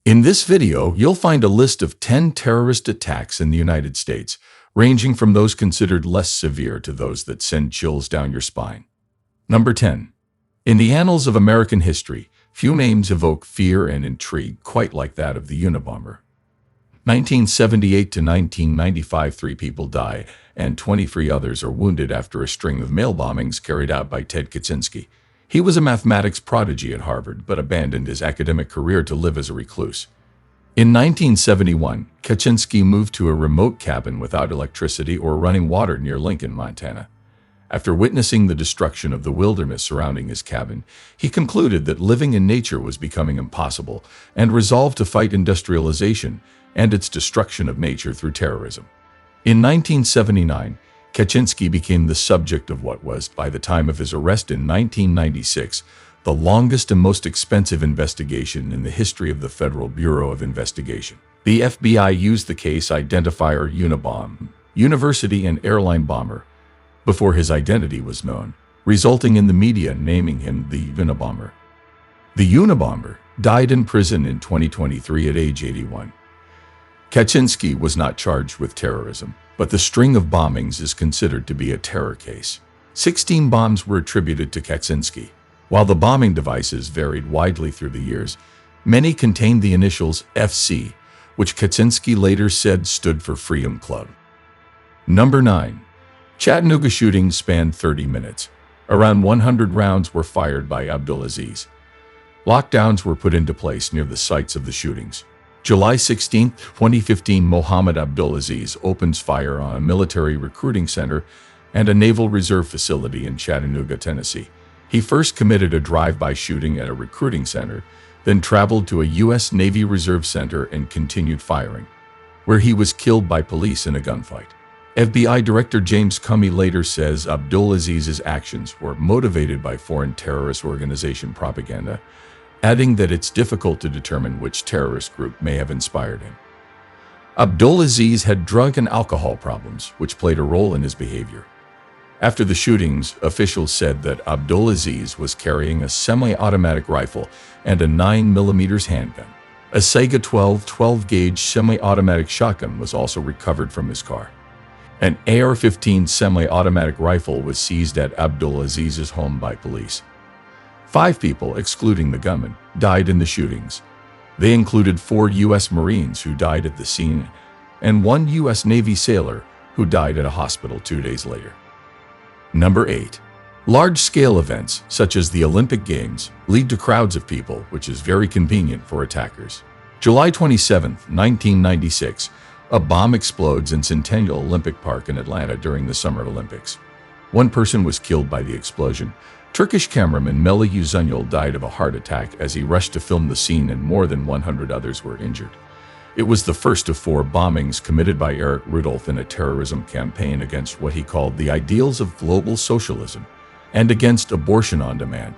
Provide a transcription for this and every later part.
In this video, you'll find a list of 10 terrorist attacks in the United States, ranging from those considered less severe to those that send chills down your spine. Number 10. In the annals of American history, few names evoke fear and intrigue quite like that of the Unabomber. 1978 to 1995, 3 people died, and 23 others are wounded after a string of mail bombings carried out by Ted Kaczynski. He was a mathematics prodigy at Harvard, but abandoned his academic career to live as a recluse. In 1971, Kaczynski moved to a remote cabin without electricity or running water near Lincoln, Montana. After witnessing the destruction of the wilderness surrounding his cabin, he concluded that living in nature was becoming impossible and resolved to fight industrialization and its destruction of nature through terrorism. In 1979, Kaczynski became the subject of what was, by the time of his arrest in 1996, the longest and most expensive investigation in the history of the Federal Bureau of Investigation. The FBI used the case identifier Unabomber, University and Airline Bomber, before his identity was known, resulting in the media naming him the Unabomber. The Unabomber died in prison in 2023 at age 81. Kaczynski was not charged with terrorism, but the string of bombings is considered to be a terror case. 16 bombs were attributed to Kaczynski. While the bombing devices varied widely through the years, many contained the initials FC, which Kaczynski later said stood for Freedom Club. Number 9. Chattanooga shootings spanned 30 minutes. Around 100 rounds were fired by Abdulazeez. Lockdowns were put into place near the sites of the shootings. July 16, 2015, Mohammad Abdulazeez opens fire on a military recruiting center and a Naval Reserve facility in Chattanooga, Tennessee. He first committed a drive-by shooting at a recruiting center, then traveled to a U.S. Navy Reserve center and continued firing, where he was killed by police in a gunfight. FBI Director James Comey later says Abdulazeez's actions were motivated by foreign terrorist organization propaganda, adding that it's difficult to determine which terrorist group may have inspired him. Abdulazeez had drug and alcohol problems, which played a role in his behavior. After the shootings, officials said that Abdulazeez was carrying a semi-automatic rifle and a 9mm handgun. A Saiga 12-gauge semi-automatic shotgun was also recovered from his car. An AR-15 semi-automatic rifle was seized at Abdulazeez's home by police. 5 people, excluding the gunman, died in the shootings. They included 4 U.S. Marines who died at the scene and 1 U.S. Navy sailor who died at a hospital 2 days later. Number 8. Large-scale events, such as the Olympic Games, lead to crowds of people, which is very convenient for attackers. July 27, 1996, a bomb explodes in Centennial Olympic Park in Atlanta during the Summer Olympics. 1 person was killed by the explosion. Turkish cameraman Malik died of a heart attack as he rushed to film the scene, and more than 100 others were injured. It was the first of 4 bombings committed by Eric Rudolph in a terrorism campaign against what he called the ideals of global socialism and against abortion on demand.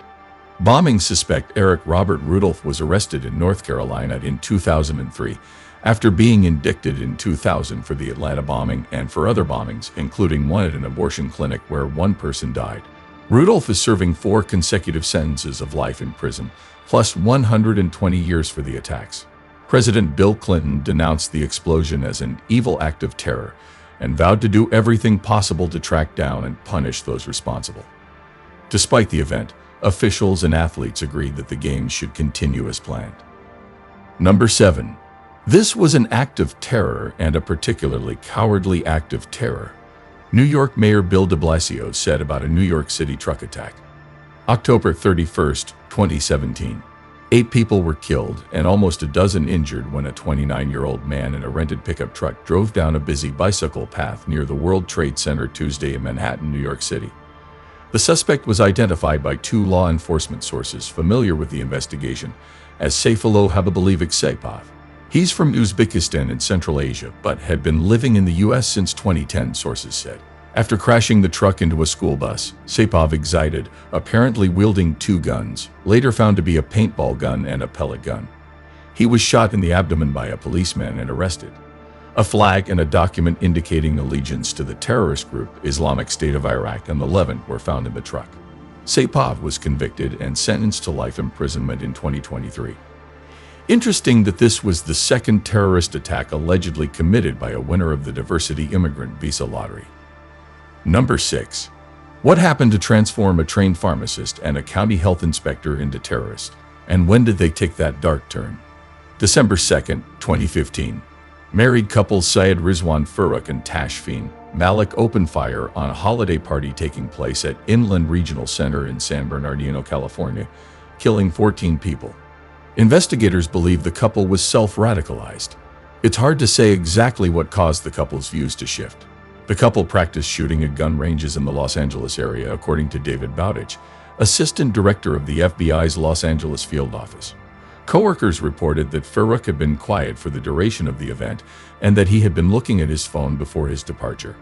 Bombing suspect Eric Robert Rudolph was arrested in North Carolina in 2003 after being indicted in 2000 for the Atlanta bombing and for other bombings, including one at an abortion clinic where 1 person died. Rudolph is serving 4 consecutive sentences of life in prison, plus 120 years for the attacks. President Bill Clinton denounced the explosion as an evil act of terror and vowed to do everything possible to track down and punish those responsible. Despite the event, officials and athletes agreed that the Games should continue as planned. Number 7. This was an act of terror, and a particularly cowardly act of terror. New York Mayor Bill de Blasio said about a New York City truck attack. October 31, 2017. 8 people were killed and almost a dozen injured when a 29-year-old man in a rented pickup truck drove down a busy bicycle path near the World Trade Center Tuesday in Manhattan, New York City. The suspect was identified by 2 law enforcement sources familiar with the investigation as Sayfullo Habibullaevic Saipov. He's from Uzbekistan in Central Asia, but had been living in the U.S. since 2010, sources said. After crashing the truck into a school bus, Saipov exited, apparently wielding 2 guns, later found to be a paintball gun and a pellet gun. He was shot in the abdomen by a policeman and arrested. A flag and a document indicating allegiance to the terrorist group Islamic State of Iraq and the Levant were found in the truck. Saipov was convicted and sentenced to life imprisonment in 2023. Interesting that this was the second terrorist attack allegedly committed by a winner of the diversity immigrant visa lottery. Number 6. What happened to transform a trained pharmacist and a county health inspector into terrorists? And when did they take that dark turn? December 2nd, 2015. Married couple Syed Rizwan Farook and Tashfeen Malik opened fire on a holiday party taking place at Inland Regional Center in San Bernardino, California, killing 14 people. Investigators believe the couple was self-radicalized. It's hard to say exactly what caused the couple's views to shift. The couple practiced shooting at gun ranges in the Los Angeles area, according to David Bowditch, assistant director of the FBI's Los Angeles field office. Coworkers reported that Farook had been quiet for the duration of the event and that he had been looking at his phone before his departure.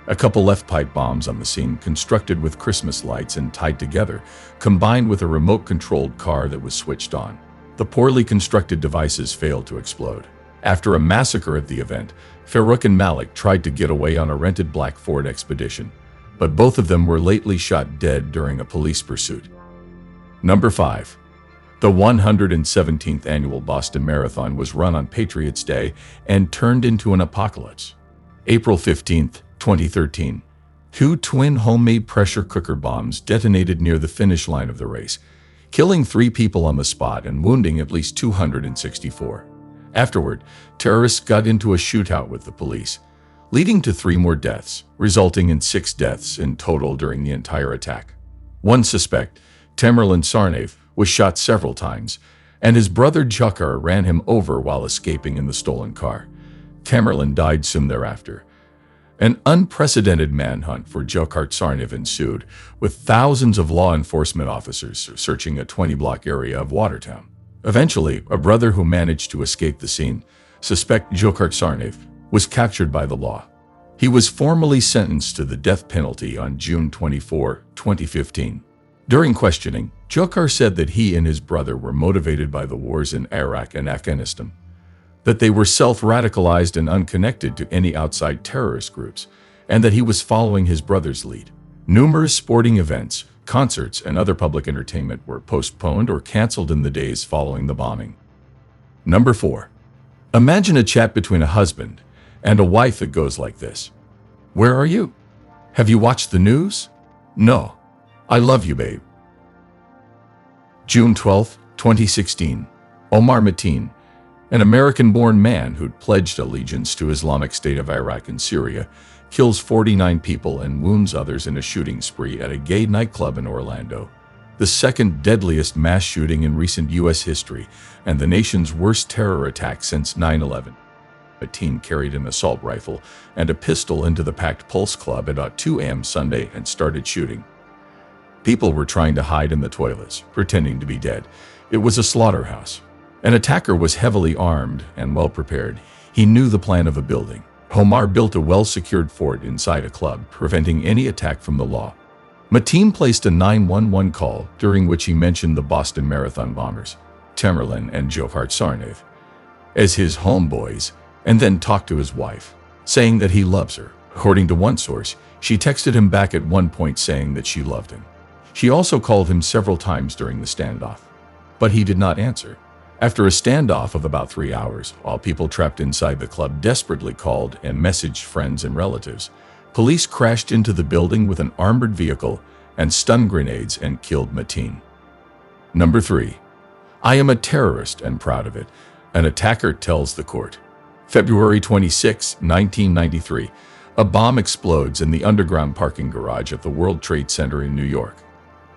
A couple left pipe bombs on the scene, constructed with Christmas lights and tied together, combined with a remote-controlled car that was switched on. The poorly constructed devices failed to explode. After a massacre at the event, Farook and Malik tried to get away on a rented black Ford Expedition, but both of them were lately shot dead during a police pursuit. Number 5. The 117th annual Boston Marathon was run on Patriots' Day and turned into an apocalypse. April 15, 2013. 2 twin homemade pressure cooker bombs detonated near the finish line of the race, killing 3 people on the spot and wounding at least 264. Afterward, terrorists got into a shootout with the police, leading to 3 more deaths, resulting in 6 deaths in total during the entire attack. One suspect, Tamerlan Tsarnaev, was shot several times, and his brother Dzhokhar ran him over while escaping in the stolen car. Tamerlan died soon thereafter. An unprecedented manhunt for Dzhokhar Tsarnaev ensued, with thousands of law enforcement officers searching a 20-block area of Watertown. Eventually, a brother who managed to escape the scene, suspect Dzhokhar Tsarnaev, was captured by the law. He was formally sentenced to the death penalty on June 24, 2015. During questioning, Dzhokhar said that he and his brother were motivated by the wars in Iraq and Afghanistan, that they were self-radicalized and unconnected to any outside terrorist groups, and that he was following his brother's lead. Numerous sporting events, concerts, and other public entertainment were postponed or canceled in the days following the bombing. Number 4. Imagine a chat between a husband and a wife that goes like this. Where are you? Have you watched the news? No. I love you, babe. June 12, 2016. Omar Mateen, an American-born man who'd pledged allegiance to Islamic State of Iraq and Syria, kills 49 people and wounds others in a shooting spree at a gay nightclub in Orlando, the second deadliest mass shooting in recent U.S. history and the nation's worst terror attack since 9/11. Mateen carried an assault rifle and a pistol into the packed Pulse Club at about 2 a.m. Sunday and started shooting. People were trying to hide in the toilets, pretending to be dead. It was a slaughterhouse. An attacker was heavily armed and well-prepared. He knew the plan of a building. Omar built a well-secured fort inside a club, preventing any attack from the law. Mateen placed a 911 call, during which he mentioned the Boston Marathon bombers, Tamerlan and Dzhokhar Tsarnaev, as his homeboys, and then talked to his wife, saying that he loves her. According to one source, she texted him back at one point saying that she loved him. She also called him several times during the standoff, but he did not answer. After a standoff of about 3 hours, while people trapped inside the club desperately called and messaged friends and relatives, police crashed into the building with an armored vehicle and stun grenades and killed Mateen. Number 3. I am a terrorist and proud of it, an attacker tells the court. February 26, 1993, a bomb explodes in the underground parking garage at the World Trade Center in New York.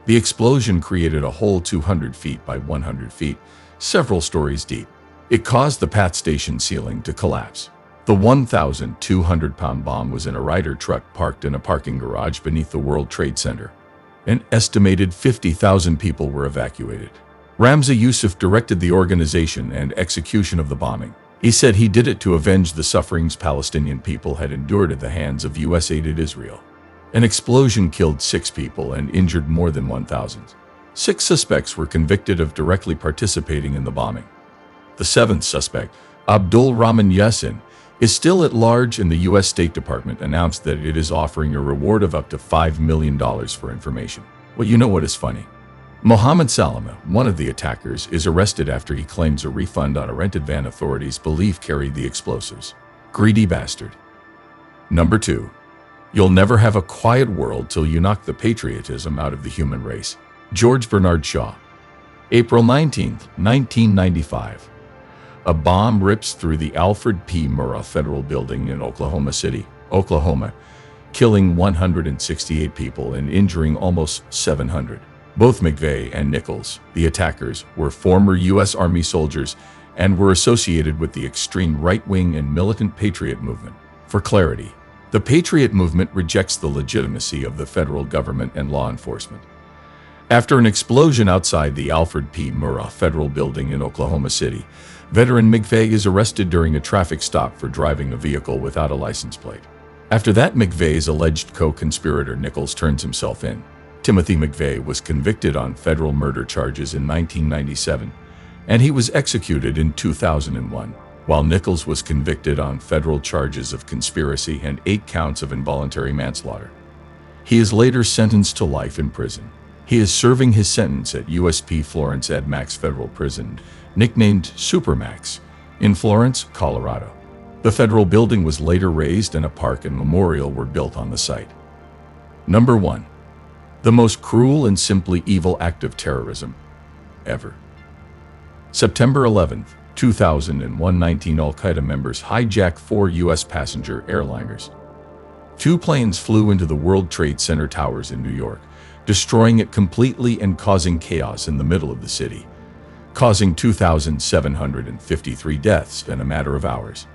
The explosion created a hole 200 feet by 100 feet, several stories deep. It caused the PATH station ceiling to collapse. The 1,200-pound bomb was in a Ryder truck parked in a parking garage beneath the World Trade Center. An estimated 50,000 people were evacuated. Ramzi Yousef directed the organization and execution of the bombing. He said he did it to avenge the sufferings Palestinian people had endured at the hands of U.S.-aided Israel. An explosion killed 6 people and injured more than 1,000. 6 suspects were convicted of directly participating in the bombing. The 7th suspect, Abdul Rahman Yassin, is still at large, and the U.S. State Department announced that it is offering a reward of up to $5 million for information. Well, you know what is funny? Mohammed Salama, one of the attackers, is arrested after he claims a refund on a rented van authorities believe carried the explosives. Greedy bastard. Number 2. You'll never have a quiet world till you knock the patriotism out of the human race. George Bernard Shaw. April 19, 1995. A bomb rips through the Alfred P. Murrah Federal Building in Oklahoma City, Oklahoma, killing 168 people and injuring almost 700. Both McVeigh and Nichols, the attackers, were former U.S. Army soldiers and were associated with the extreme right-wing and militant Patriot movement. For clarity, the Patriot movement rejects the legitimacy of the federal government and law enforcement. After an explosion outside the Alfred P. Murrah Federal Building in Oklahoma City, veteran McVeigh is arrested during a traffic stop for driving a vehicle without a license plate. After that, McVeigh's alleged co-conspirator Nichols turns himself in. Timothy McVeigh was convicted on federal murder charges in 1997, and he was executed in 2001, while Nichols was convicted on federal charges of conspiracy and 8 counts of involuntary manslaughter. He is later sentenced to life in prison. He is serving his sentence at USP Florence Ed Max Federal Prison, nicknamed Supermax, in Florence, Colorado. The federal building was later razed and a park and memorial were built on the site. Number 1. The most cruel and simply evil act of terrorism ever. September 11, 2001, 19 Al-Qaeda members hijacked 4 U.S. passenger airliners. 2 planes flew into the World Trade Center towers in New York, destroying it completely and causing chaos in the middle of the city, causing 2,753 deaths in a matter of hours.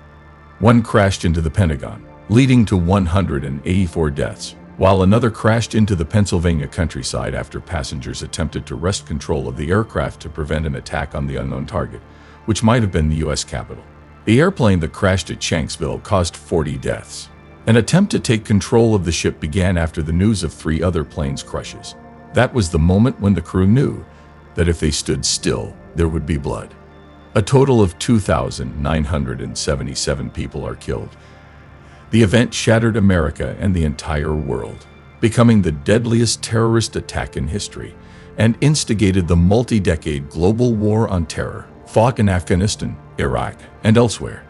1 crashed into the Pentagon, leading to 184 deaths, while another crashed into the Pennsylvania countryside after passengers attempted to wrest control of the aircraft to prevent an attack on the unknown target, which might have been the U.S. Capitol. The airplane that crashed at Shanksville caused 40 deaths. An attempt to take control of the ship began after the news of 3 other planes' crashes. That was the moment when the crew knew that if they stood still, there would be blood. A total of 2,977 people are killed. The event shattered America and the entire world, becoming the deadliest terrorist attack in history, and instigated the multi-decade global war on terror, fought in Afghanistan, Iraq, and elsewhere.